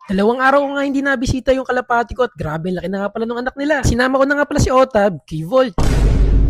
Dalawang araw ko nga hindi nabisita yung kalapati ko at grabe laki na nga pala ng anak nila. Sinama ko na nga pala si Otab, kay Volt.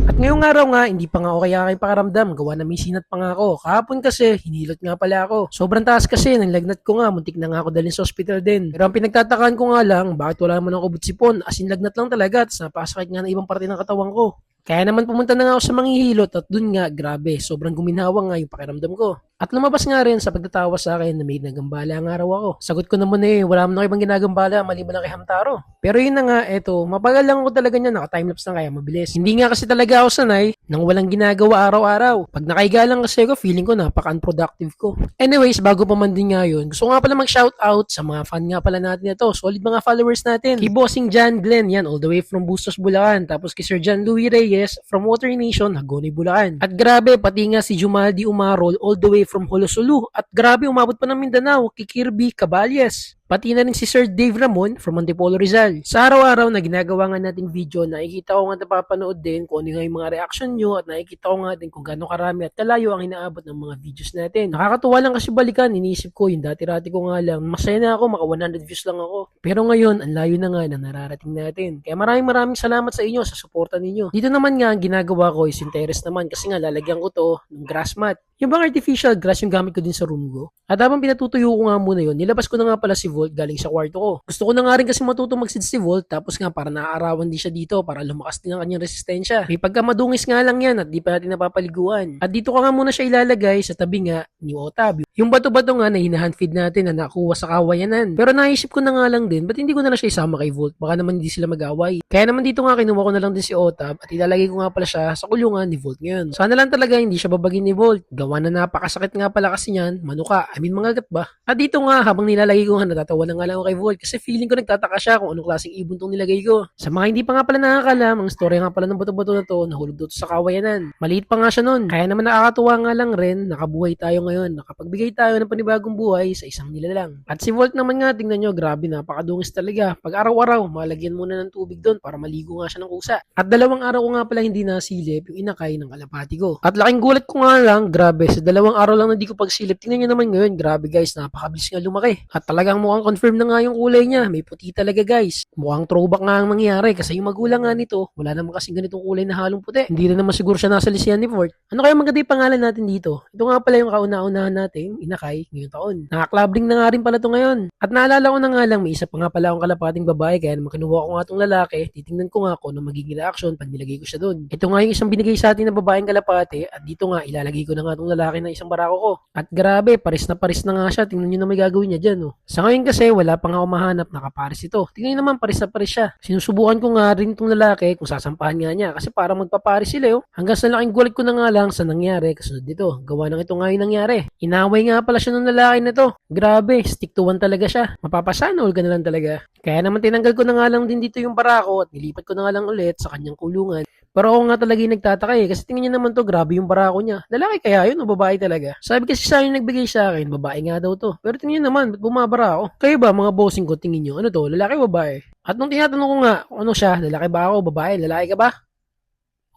At ngayong araw nga, hindi pa nga ako kaya kay pakaramdam. Gawa na may sinat pa nga ako. Kahapon kasi, hinilot nga pala ako. Sobrang taas kasi, nang lagnat ko nga, muntik na nga ako dalhin sa ospital din. Pero ang pinagtatakaan ko nga lang, bakit wala naman ang kubot sipon? As in lagnat lang talaga, at napakasakit nga ng ibang parte ng katawan ko. Kaya naman pumunta na nga ako sa manghihilot at dun nga, grabe, sobrang guminhawa nga yung pakiramdam ko. At lumabas nga rin sa pagtatawa sa akin na may nagambala nga raw ako. Sagot ko naman wala naman ako ibang ginagambala maliban lang kay Hamtaro. Pero yun na nga, eto, mabagal lang ako talaga niya, naka-timelapse na kaya mabilis. Hindi nga kasi talaga ako sanay nang walang ginagawa araw-araw. Pag nakaiga lang kasi ako, feeling ko napaka-unproductive ko. Anyways, bago pa man din nga yun, gusto ko nga pala mag-shoutout sa mga fan nga pala natin ito. Solid mga followers natin. Kay Bossing John Glenn, yan, all the way from Bustos, Bulacan. Tapos kay Sir John Louis Reyes from Water Nation, Hagonoy, Bulacan. At grabe, pati nga si Jumaldi Umarol all the way from Holosulu. At grabe, umabot pa ng Mindanao, kay Kirby Caballes. Pati na rin si Sir Dave Ramon from Antipolo Rizal. Sa araw-araw na ginagawa nga nating video, nakikita ko nga napapanood din kung ano nga yung mga reaction nyo at nakikita ko nga din kung gaano karami at kalayo ang inaabot ng mga videos natin. Nakakatuwa lang kasi balikan, iniisip ko yung dati-rati ko nga lang, masaya na ako, maka 100 views lang ako. Pero ngayon, ang layo na nga na nararating natin. Kaya maraming salamat sa inyo, sa suporta ninyo. Dito naman nga, ang ginagawa ko is interest naman kasi nga lalagyan ko to ng grass mat. Yung bang artificial grass yung gamit ko din sa room ko. At habang pinatutuyo ko nga muna yun, nilabas ko na nga pala si Volt galing sa kwarto ko. Gusto ko na nga rin kasi matutong magsid si Volt tapos nga para naaarawan din siya dito para lumakas din ang kanyang resistensya. May pagkamadungis nga lang yan at di pa natin napapaliguan. At dito ko nga muna siya ilalagay sa tabi nga ni Otab. Yung bato-bato nga na hinahandfeed natin na nakuha sa kawayanan. Pero naisip ko na nga lang din, ba't hindi ko na lang siya isama kay Volt? Baka naman hindi sila mag-away. Kaya naman dito nga kinuha ko na lang din si Otab at ilalagay ko nga pala siya sa kulungan ni Volt ngayon. Sana lang talaga hindi siya babagin ni Volt. Gawa na napakasakit nga pala kasi niyan, manuka, mga gat ba? At dito nga, habang nilalagay ko nga, natatawa na nga lang ako kay Volt kasi feeling ko nagtataka siya kung anong klaseng ibon tong nilagay ko. Sa mga hindi pa nga pala nakakalam, ang story nga pala ng bato-bato na to, nahulog dito sa kawayanan. Maliit pa nga siya nun. Kaya naman nakakatuwa nga lang rin, nakabuhay tayo ngayon, nakapagbigay tayo ng panibagong buhay sa isang nilalang. At si Volt naman nga, tingnan nyo, grabe, napakadungis talaga. Pag araw-araw, malagyan muna ng tubig doon para maligo nga siya ng kusa. At 2 araw ko nga pala hindi nasilip yung inakay ng kalapati ko. At laking gulat ko nga lang, grabe, sa 2 araw lang na di ko pagsilip. Tingnan nyo naman ngayon, grabe guys, napakabilis nga lumaki. At talagang mukhang confirm na nga yung kulay niya. May puti talaga guys. Mukhang throwback nga ang mangyari kasi yung magulang nga nito, wala naman kasi ganitong kulay na halong puti. Hindi rin naman siguro siya nasa lisiyan ni Fort. Ano kaya maganda yung pangalan natin dito? Ito nga pala yung kauna-unahan natin, inakay, ngayong taon. Nakaklabring na nga rin pala to ngayon. At naalala ko na nga lang, may isa pa nga pala akong kalapating babae kaya naman kinuha ko nga itong lalaki. Titingnan ko nga kung ano magiging reaction pag nilagay ko siya doon. Ito nga yung isang binigay sa atin na babaeng kalapate at dito nga ilalagay ko na nga itong lalaki na isang barako ko. At grabe, paris na nga siya. Tingnan nyo na may gagawin niya dyan. Oh. Sa ngayon kasi, wala pa nga ako mahanap na kaparis ito. Tingnan nyo naman, paris na paris siya. Sinusubukan ko nga rin itong lalaki kung sasampahan nga niya kasi parang magpaparis sila. Oh. Hanggang sa laking gulat ko na nga lang sa nangyari kasunod dito. Gawa ng ito nga yung nangyari. Inaway nga pala siya ng lalaki na to. Grabe, stick to one talaga siya. Mapapasanol ka na lang talaga. Kaya naman tinanggal ko na nga lang din dito yung barako at nilipat ko na nga lang ulit sa kanyang kulungan. Pero ako nga talaga yung nagtataka kasi tingnan niyo naman to, grabe yung barako niya. Lalaki kaya yun o babae talaga? Sabi kasi sa akin nagbigay sa akin, babae nga daw to. Pero tingnan niyo naman, ba't bumabara ako? Kayo ba mga bossing ko, tingin niyo, ano to, lalaki o babae? At nung tinatanong ko nga, ano siya, lalaki ba ako, babae, lalaki ka ba?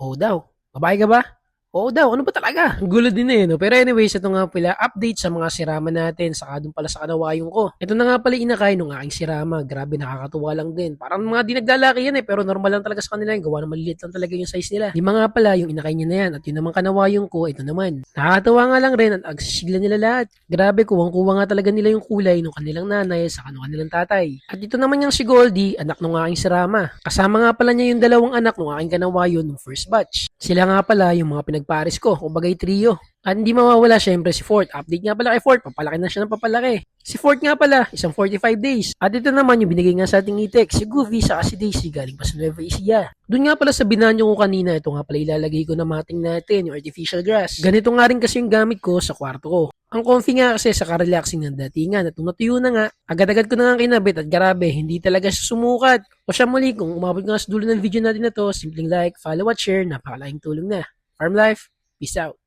Oo daw. Babae ka ba? Oo daw, ano ba talaga? Ang gulo din no? Pero anyways, ito nga pala, update sa mga sirama natin, saka dun pala sa kanawayong ko. Ito na nga pala inakay nung aking sirama, grabe nakakatuwa lang din. Parang mga di naglalaki yan pero normal lang talaga sa kanila yung gawa na maliliit lang talaga yung size nila. Lima nga pala yung inakay niya na yan, at yun naman kanawayong ko, ito naman. Nakakatuwa nga lang rin at agsisigla nila lahat. Grabe, kuwang-kuwa nga talaga nila yung kulay ng kanilang nanay sa kanilang tatay. At ito naman yung si Goldie, anak ng aking sirama. Kasama nga pala niya yung 2 anak ng aking kanawayon ng first batch. Sila nga pala yung mga pinagpares ko, kumbagay trio. At hindi mawawala syempre si Fort. Update nga pala kay Fort, papalaki na siya ng papalaki. Si Fort nga pala, isang 45 days. At ito naman yung binigay nga sa ating itek, si Goofy saka si Daisy galing pa sa Nueva Ecija. Doon nga pala sa binanyo ko kanina, ito nga pala ilalagay ko na mating natin, yung artificial grass. Ganito nga rin kasi yung gamit ko sa kwarto ko. Ang comfy nga kasi sa ka-relaxing ng datingan at natuyo na nga, agad-agad ko na nga kinabit at grabe, hindi talaga siya sumukat. O siya muli, kung umabot nga sa dulo ng video natin na to, simpleng like, follow at share, napakalaking tulong na. Farm Life, peace out.